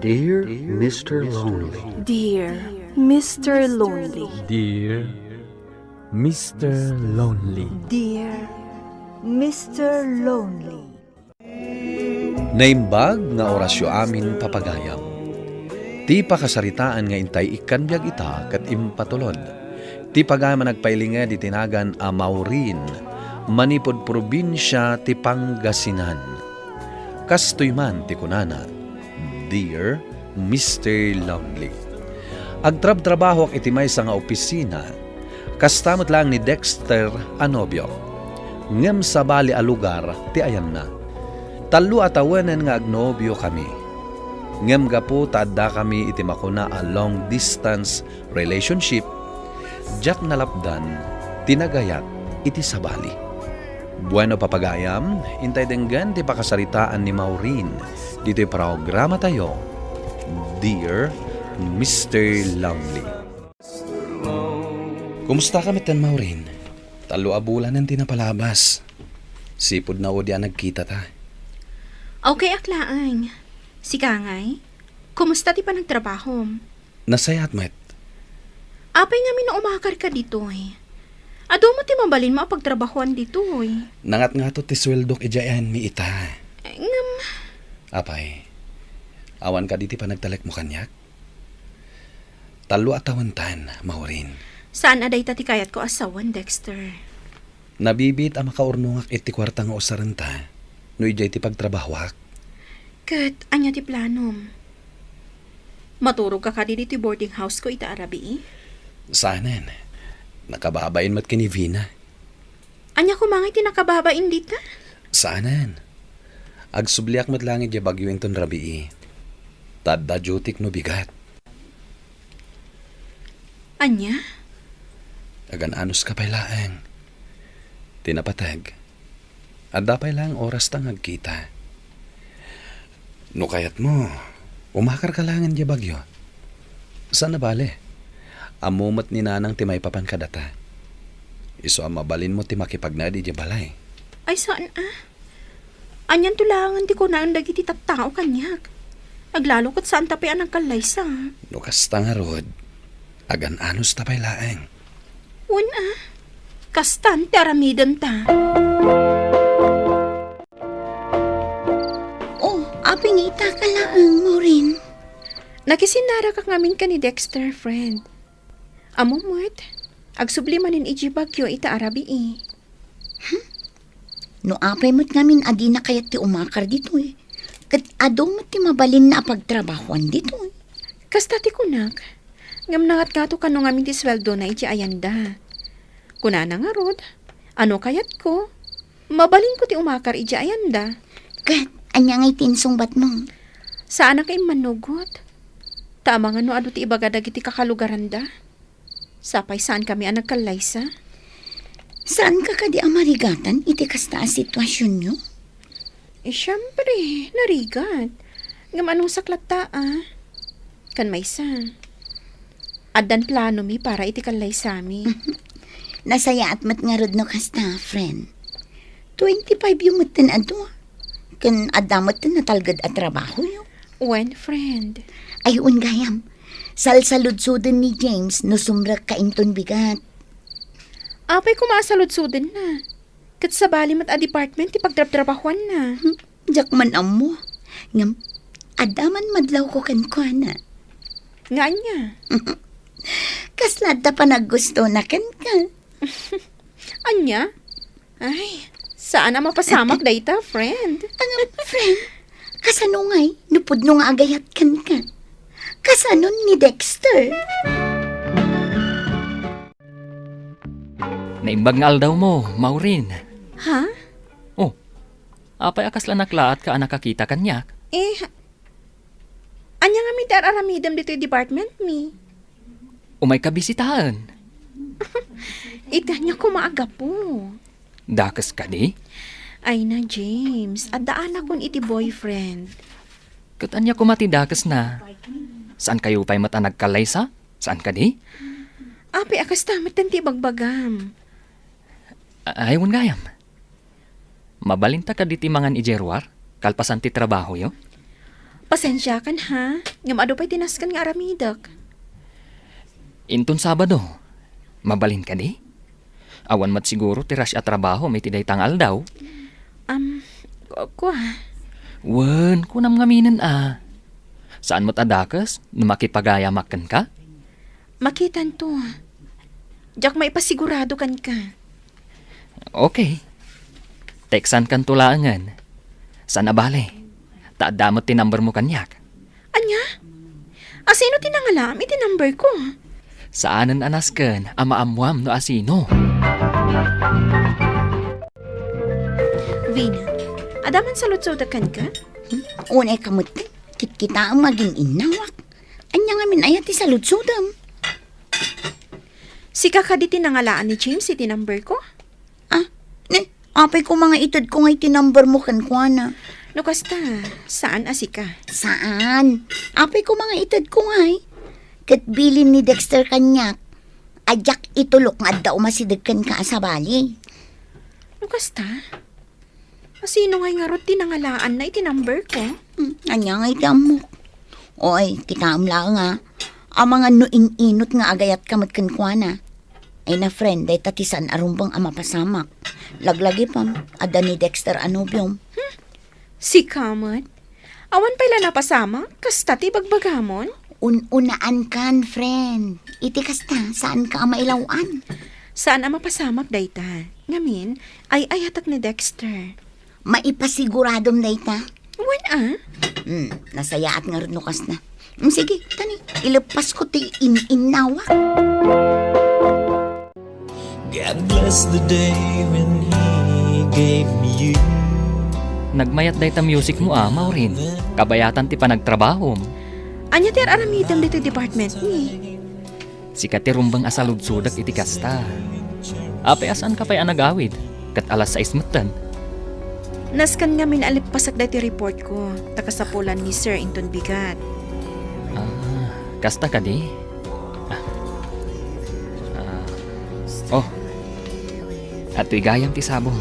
Dear Mr. Lonely. Dear Mr. Lonely. Dear Mr. Lonely. Dear Mr. Lonely. Naimbag nga orasyo amin papagayam. Ti pakasaritaan nga intay ikanbyag ita kat impatulod. Ti pagayam nagpailinga di tinagan a Maurin, manipod probinsya ti Pangasinan. Kastoy man ti kunana, Dear Mr. Lonely. Agtrab-trabaho ak iti maysa nga opisina, kastamot lang ni Dexter Anobio. Ngem sa bali a lugar ti ayan na. Talo atawanan nga agnobyo kami. Ngem gapo tadda kami iti makuna a long distance relationship. Jack nalapdan, tinagayat iti sabali. Bueno papagayam, intay denggan ti pakasaritaan ni Maureen. Dito'y programa tayo, Dear Mr. Lonely. Kumusta ka mitan, Maureen? Talo abulan ng tinapalabas. Sipod na o diyan nagkita ta. Okay, aklaan. Si Kangay, kumusta ti pa nagtrabaho? Nasayat met. Apay nga umakar ka dito eh. Ado mo ti mabalin mo pagtrabahoan dito eh. Nangat nga to ti sweldok ijayan mi ita. Ngam, Apay, awan ka diti pa nagtalek mo kanyak? Talo atawantan, Maureen. saan aday ti kayat ko asawan, Dexter? Nabibit ang makaurnungak iti kwarta nga usaranta. No ijay ti pagtrabahwak. Kat, anya ti planom? Maturog ka dito ti boarding house ko ita arabi eh. Saanan? Nakababain mat kini Vina. Anya ko mga ti nakababain dita? Saanan? Agsubliak mat langit ya bagyo ton rabii. Tadda jutik no bigat. Anya? Agan anos ka pailaang. Tinapatag. At dapay lang oras tang agkita. No kayat mo, umakar ka langan ya bagyo. Saan na bale? Amumat ni nanang ti may papan kadata. Iso ang mabalin mo ti makipagnadi di balay. Ay saan ah? Anyan tulangan ti ko na ang dagiti tattao kanyak. Aglalo kat saan tapay anang kalaysa. No kasta nga rod, agan anos tapay laeng. Un ah, kastan ti aramidan ta. Oh, aping ita ka lang, Maureen. Nakisinara ka ngamin ka ni Dexter, friend. Amo mo't, agsubli manin iji bagyo ita arabi eh. No apay mo't ngamin adi na kayat ti umakar dito eh. Kat ado mo't ti mabalin na pagtrabahoan dito eh. Kasta ti kunak, ngam nangat gato ka no ngamin ti sweldo na iji ayanda. Kunana nga rod, ano kayat ko? Mabalin ko ti umakar iji ayanda. Kat, anya ngay tinsong bat mo? Saan na kayo manugot? Tama nga no ado ti ibagadag iti kakalugaranda. Sapay saan kami ang nagkalaysa? Saan ka kadi amarigatan iti kasta ang sitwasyon nyo? Eh, syempre, narigat. Ngam anong saklat ta, ah? Kan may sa. Adan plano mi para iti kalaysa mi. Nasaya at mat nga rod no kasta, friend. 25 yung matan ado. Kan adamot na natalgad at trabaho yun. When, friend? Ay, gayam. Salsaludsudan ni James no sumrak kainton bigat. Apay kumasaludsudan na. Kat sa bali mat a department, ipagtrabahuan na. Diyak man amo. Ngam, adaman madlaw ko kan ko na. Nga niya. Kaslada pa naggusto na kan ka. Anya? Ay, saan na mapasamak dayta, friend? Ang friend, kasanungay, nupod nung agayat kan ka. Kasanon ni Dexter. Naimbag nga aldaw mo, Maureen. Ha? Oh, apay akas lang naklaat ka nakakita kanyak. Eh, anya nga mi aramidam dito yung department mi. Umay kabisitahan. Ita niya kumaaga po. Dakas ka di? Ay na, James. Adaan akong iti boyfriend. Katanya ko matidakas na. Saan kayo pa'y mata nagkalaysa? Saan ka di? Api, akas tamat tanti bagbagam. Aywan gayam. Mabalinta ka diti mangan ijerwar? Kalpasan ti trabaho yo? Pasensya kan ha? Ngam ado pa'y tinaskan nga aramidak. Inton Sabado, mabalin ka di? Awan mat siguro tiras at trabaho may tiday tangal daw. Kwa. Wen, kunam ngaminan Saan mo't adakas na makipagayamakan ka? Makitan to. Diyak maipasigurado kan ka. Okay. Teksan kan tulaangan. Sana bale. Taadamot tinumber mo kanyak. Anya? Asino tinangalam iti number ko? Saanan anasken amaamuam no asino? Vina, adaman sa lutsodakan ka? Unay kamot, kita ang maging inawak. Anya nga min ayat sa lutsudam. Sika ka di tinangalaan ni James iti number ko? Apay ko mga itod ko ngay tinumber mo kan kwa na. No kasta, saan asika? Saan? Apay ko mga itod ko ngay. Kat bilin ni Dexter kanyak. Ajak itulok nga daw masidagkan ka sa bali. No kasta? Asino ngay nga rot tinangalaan na iti number ko? Anya nga itamok. Oy, kita amla nga. Ang mga nuing-inot nga agayat kamot kan kwa na. Ay na friend, day tatisan arumbang ama pasamak. Laglagi pam, ada ni Dexter anubium. Si Kamot? Awan pala napasama? Kasta ti bagbagamon? Unaan kan, friend. Iti kasta, saan ka mailawan? Saan ang mapasamak dayta? Ngamin, ay ayatak ni Dexter. Maipasiguradom dayta. Wan Nasayaat nga rin nukas na. Sige, tani, ilapas ko ti in-inawa. God bless the day when He gave me you. Nagmayat day ta music mo Maureen. Kabayatan ti panagtrabaho. Anya ti aramitam dito department ni. Sikat ti rumbang asaludsudak iti kasta. Ape asan ka pa'y anagawid? Kat alas 6 metan. Naskan nga min alipasak dati report ko. Takasapulan ni Sir Inton Bigat. Kasta ka di? Oh. At to'y gayam ti sabong.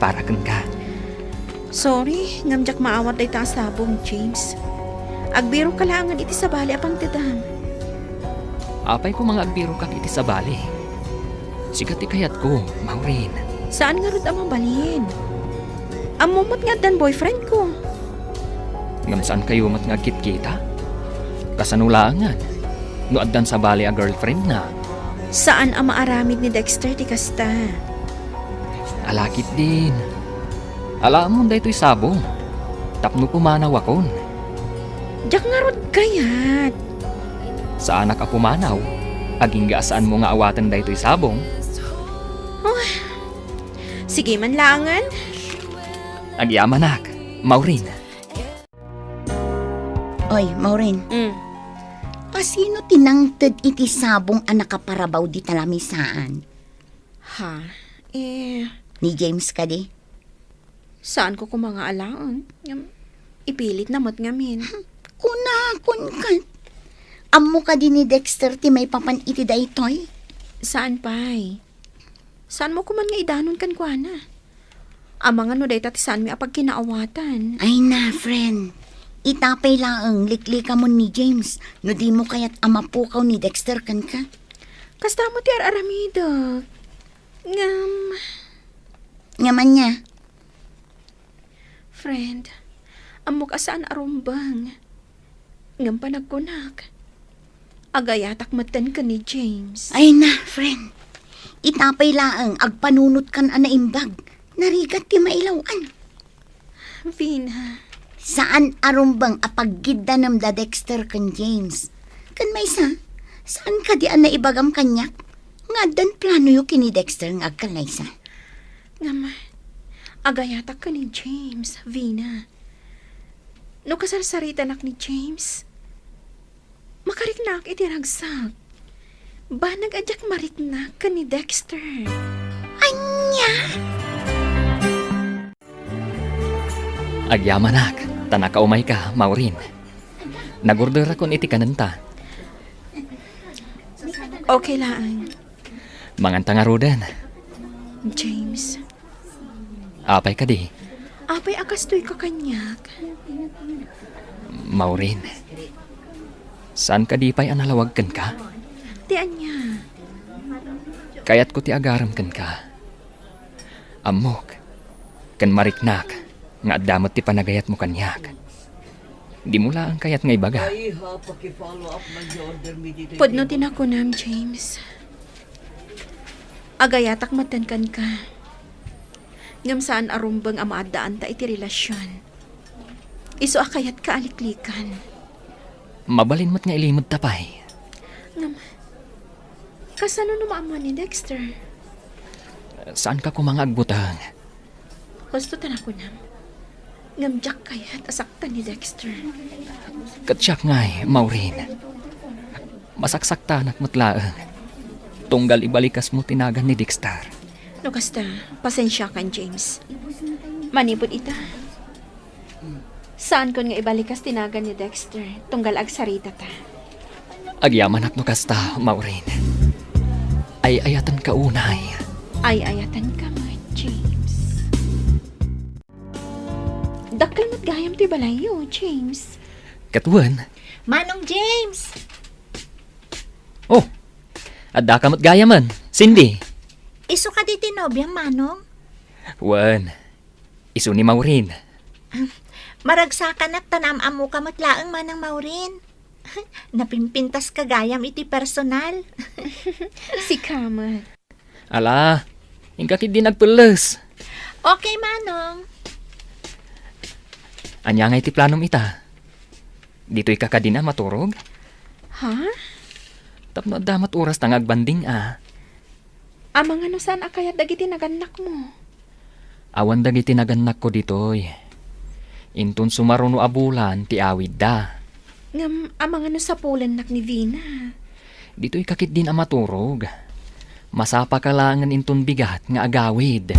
Para kang ka. Sorry, ngamjak maawat day ta sabong, James. Agbiro kalangan iti sa bali apang tidam. Apay ko mga agbiro kak iti sa bali. Sikat ti kayat ko, Maureen. Saan nga rod ang mabalin? Amumot nga dan boyfriend ko. Ngam saan kayo mat nga kita? Kasanulangan. No addan sa bali a girlfriend na. Saan ang maaramid ni Dexter ti kasta? Alakit din. Alam mo dahil ito'y sabong. Tapno pumanaw akon. Diyak nga rod kayat. Sa anak a pumanaw, aging saan mo nga awatan dahil ito'y sabong. Sige man langan. Agyamanak, Maureen. Oy, Maureen, asino tinangtad iti sabong ang nakaparabaw di talamisaan? Ha? Ni James ka di? Saan ko mga alaan? Ipilit na mat ngamin. Kun ka. Amo ka din ni Dexter ti may papan iti daytoy? Saan pa'y? Saan mo kuman nga idanon kan kwa na? Amang ano day tati saan mi apag kinaawatan? Ay na, friend. Itapay laang liklika mo ni James. No di mo kaya't amapukaw ni Dexter kan ka. Kasta mo ti aramidag. Ngaman niya. Friend, amok asaan arumbang. Ngam panagkunak. Agayatak matan ka ni James. Ay na, friend. Itapay laang agpanunot kan anaimbag. Narigat ti mailawan. Vina. Saan arumbang apaggidda nam da Dexter kan James? Kan may saan ka di na ibagam kanyak? Nga dan plano yu kini Dexter ng agkalaysa. Ngam, agayatak ka ni James, Vina. No kasarsarita nak ni James, makariknak itiragsak. Banag adyak mariknak ka ni Dexter. Anya! Agyamanak, tanaka umay ka, Maureen. Nagorder akon iti kananta. Okay lang. Manganta nga rodan. James, Apay ka di. Apay akastoy ka kanyak. Maureen, saan ka di pa'y analawagkan ka? Tian niya. Kaya't ko ti agaram kan ka. Amok, kan mariknak, nga adamot ti panagayat mo kanyak. Di mo lang kayat nga ibaga. Podnutin ako nam, James. Agayatak matankan ka. Ngam saan arumbang amaadaan ta iti relasyon. Iso akayat ka aliklikan. Mabalin mo't nga ilimod tapay. Ngam, kasano numaaman ni Dexter? Saan ka kumangagbutang? Gusto tan ako nam. Ngam jak kayat asaktan ni Dexter. Katsyak nga'y, Maureen. Masaksaktanak mo't laang. Tunggal ibalikas mo tinagan ni Dexter. No kasta, pasensya kan, James. Manipod ita. Saan kon nga ibalikas tinagan ni Dexter? Tunggal agsarita ta. Agyaman no kasta, Maureen. Ay ayatan ka unay. Ay ayatan ka mo, James. Dakkel mo't gayam ti balayo, James. Katwan, Manong James! oh, adda ka mo't gayaman. Cindy. Iso ka di tinobya, Manong? Wan, iso ni Maureen. Maragsakan at tanam amo ka matlaang Manang Maureen. Napimpintas ka gayam iti personal. Si Kamat. Ala, ingkakit di nagpulos. Okay, Manong. Anya nga iti planom ita. Dito'y kakadina maturog. Ha? Tapno damat oras tangagbanding Amang ano saan akayat dagiti naganak mo? Awan dagiti naganak ko ditoy. Intun sumaruno abulan ti awid da. Ngam amang ano sa pulan nak ni Vina. Dito'y kakit din maturog. Masapa ka langan intun bigat nga agawid.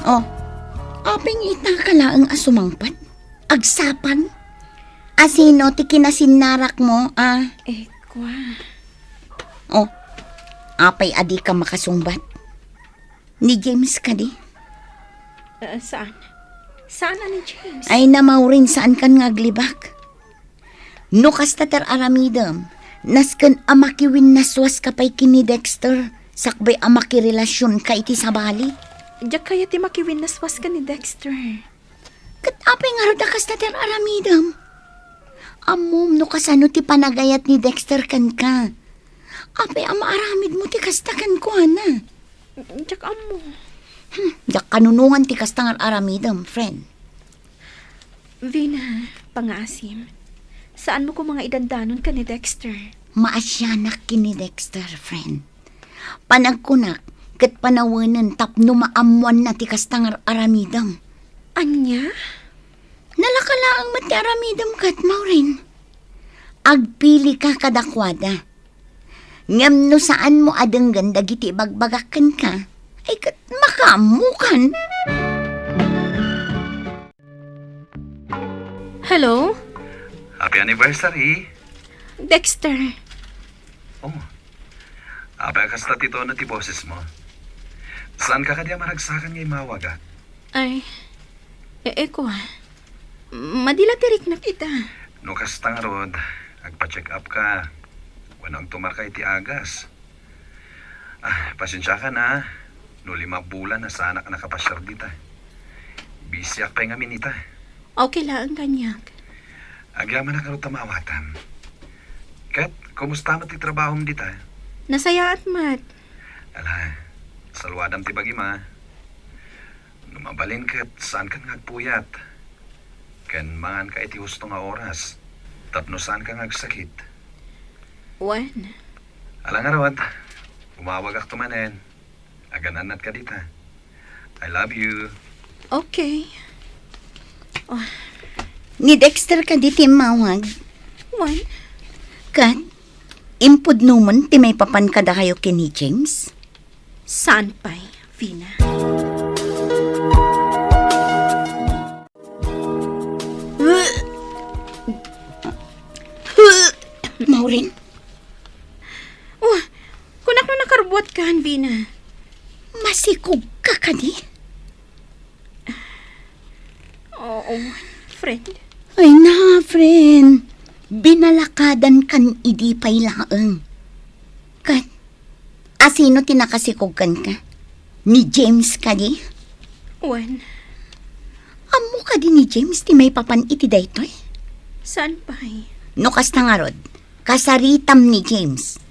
Oh, aping ita ka laang asumangpat? Agsapan? Asino ti kinasinarak mo, Eh, kwa. Oh, apay adi ka makasumbat. Ni James ka di? Saan? Saan na ni James? Ay namaurin saan kan ngaglibak. No kastater aramidam, nasken amakiwin naswas kapay kini Dexter, sakbay amakirelasyon ka iti sabali. Diyak kaya ti makiwin naswas ka ni Dexter. Kat apay nga da kastater aramidam. Amom no kasano ti panagayat ni Dexter kan ka. Apay ama aramid mo ti kastakan ko, ana. Diyak amo. Yak kanunungan ti kastangar aramidam, friend. Vina, pangasim. Saan mo ko mga idandanon ka ni Dexter? Maasyanak kini Dexter, friend. Panagkunak, kat panawanan tapno maamuan na ti kastangar aramidam. Anya? Nalakalaang mati aramidam kat, Maureen. Agpili ka kadakwada. Ngam no saan mo adenggan dagiti bagbagakan ka, ay kat makamukan. Hello? Happy anniversary! Dexter. Oh, abay kasta tito na ti boses mo. Saan ka kadya maragsakan ngay mawaga? Ay, ko madila tirik na kita. No kasta nga rod, agpa-check up ka. Wanang tumarkay ti agas. Pasensya ka na. No 5 bulan na sana ka nakapasyar dita. Bisyak pa nga minita. Okay lang ang kanyak. Agyaman na karot tamawatan. Kat, kumusta mo ti trabaho mo dita? Nasaya at mat. Ala, salwadam ti bagi ma. Numabalin kat saan ka ngagpuyat. Ken mangan ka iti husto nga oras. Tapno saan ka ngagsakit. Wan. Alang arawat, umawag ak tumanen. Agananat ka dita. I love you. Okay. Ni Dexter ka di ti mawag. Wan. Kat, impod numan ti may papan kada kayo kini James. Saan pa'y, Vina? Maureen, Kunak na nakarbuat ka, Vina. Oh, friend. Ay na, friend. Binalakadan kan idi pay laeng. Kat, asino tinakasikog ka? Ni James ka di? Wen, Amo ka di ni James ti may papan iti daytoy? saan pa'y? No kasta nga rod, kasaritam ni James.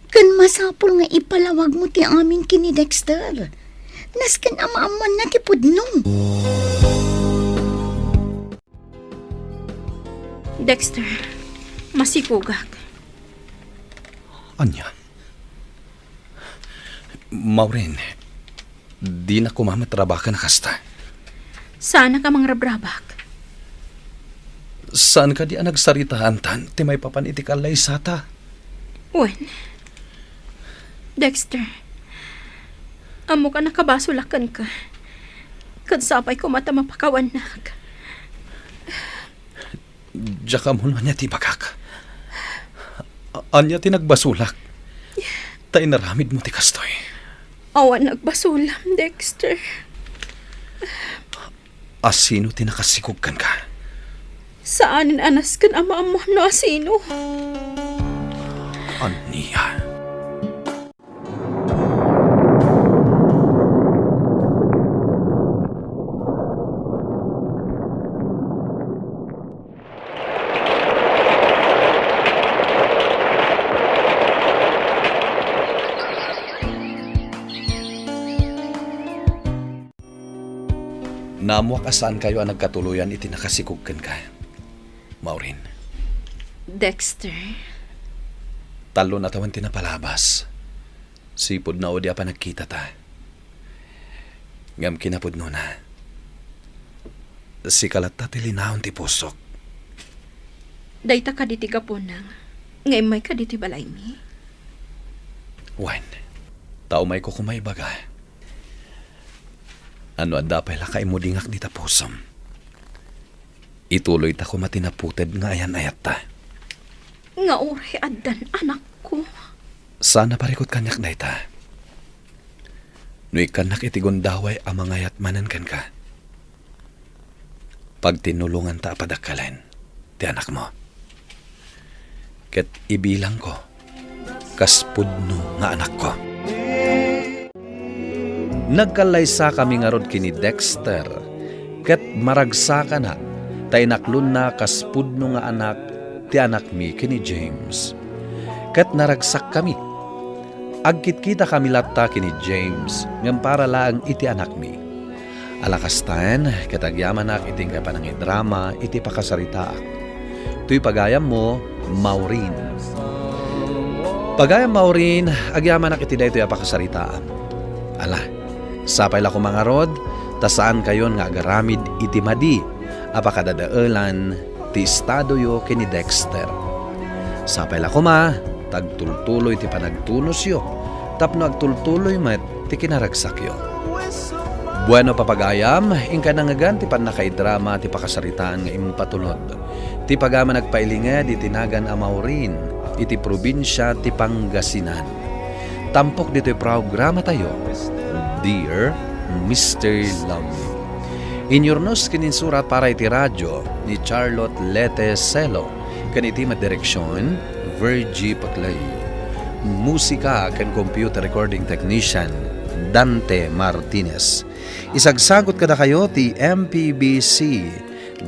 Kan masapol nga ipalawag mo ti amin kini Dexter. Naskan ama-aman na ti pudnong. Dexter, masikugak. Anya? Maureen, di na kumamatrabaho na kasta. Sana ka mang rabrabak. Saan ka di nagsaritaan tan? Ti may papan iti kalay sata. Wen, Dexter, amo ka nakabasulakan ka. Kadsapay ko mata mapakawanak. Diya ka mo niya ti bagak. Anya ti nagbasulak. Tay naramid mo ti kastoy. Awan nagbasulam, Dexter. Asino ti nakasikugkan ka? Saan anas kan ama-ama no asino? Aniya. Namuak asaan kayo ang nagkatuluyan iti nakasikugkan ka. Maureen, Dexter, talo na tawan tinapalabas. Sipod na o di pa nagkita ta. Ngam kinapod no na. Si kalat ta tilinahon ti pusok. dayta ka diti kapunang. Ngay may ka diti balay mi. Wen, tao may ko kumay baga. Ano anda pa ilakay mo dingak di tapusom. Ituloy ta ko matinaputed nga ayan-ayat ta. Nga uri adan anak ko. Sana parikot kanyak na ita. No ikanak itigundaway ang mga yatmanan kan ka. Pag tinulungan ta padakalan, ti anak mo. Ket ibilang ko, kaspudno nga anak ko. Nagkalaysa kami nga rod kini Dexter, ket maragsakan na, tay naklun na kaspudno nga anak, ti anak mi kini James. Ket naragsak kami. Agkit-kita kami latta kini James, ngam para lang iti anak mi. Alakastan, ket agyaman iting ka panang drama, iti pakasaritaak. Tuy pagayam mo, Maureen. Pagayam Maureen, agyaman iti daytoy pakasaritaan. Ala, sapay la ko mga rod, tasaan kayon nga agaramid iti madi, apakadadaelan ti estado yo kini Dexter. Sapay la ko ma, tagtultuloy ti panagtunos yo, tapno agtultuloy met ti kinaragsak yo. Bueno papagayam, ingka nangagan ti panakaidrama ti pakasaritaan nga impatulod. Ti pagama nagpailinga di tinagan a Maureen, iti probinsya ti Pangasinan. Tampok dito'y programa tayo, Dear Mr. Lonely. Inyornos kininsurat para iti radyo ni Charlotte Lete Celo, kaniti madireksyon, Virgie Paclay. Musika kan computer recording technician, Dante Martinez. Isagsagot kada kayo ti MPBC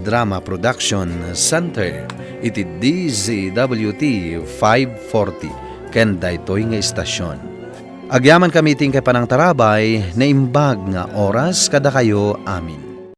Drama Production Center iti DZWT 540 ken daytoy nga istasyon. Agyaman kami ting kay panang tarabay na imbag nga oras kada kayo amin.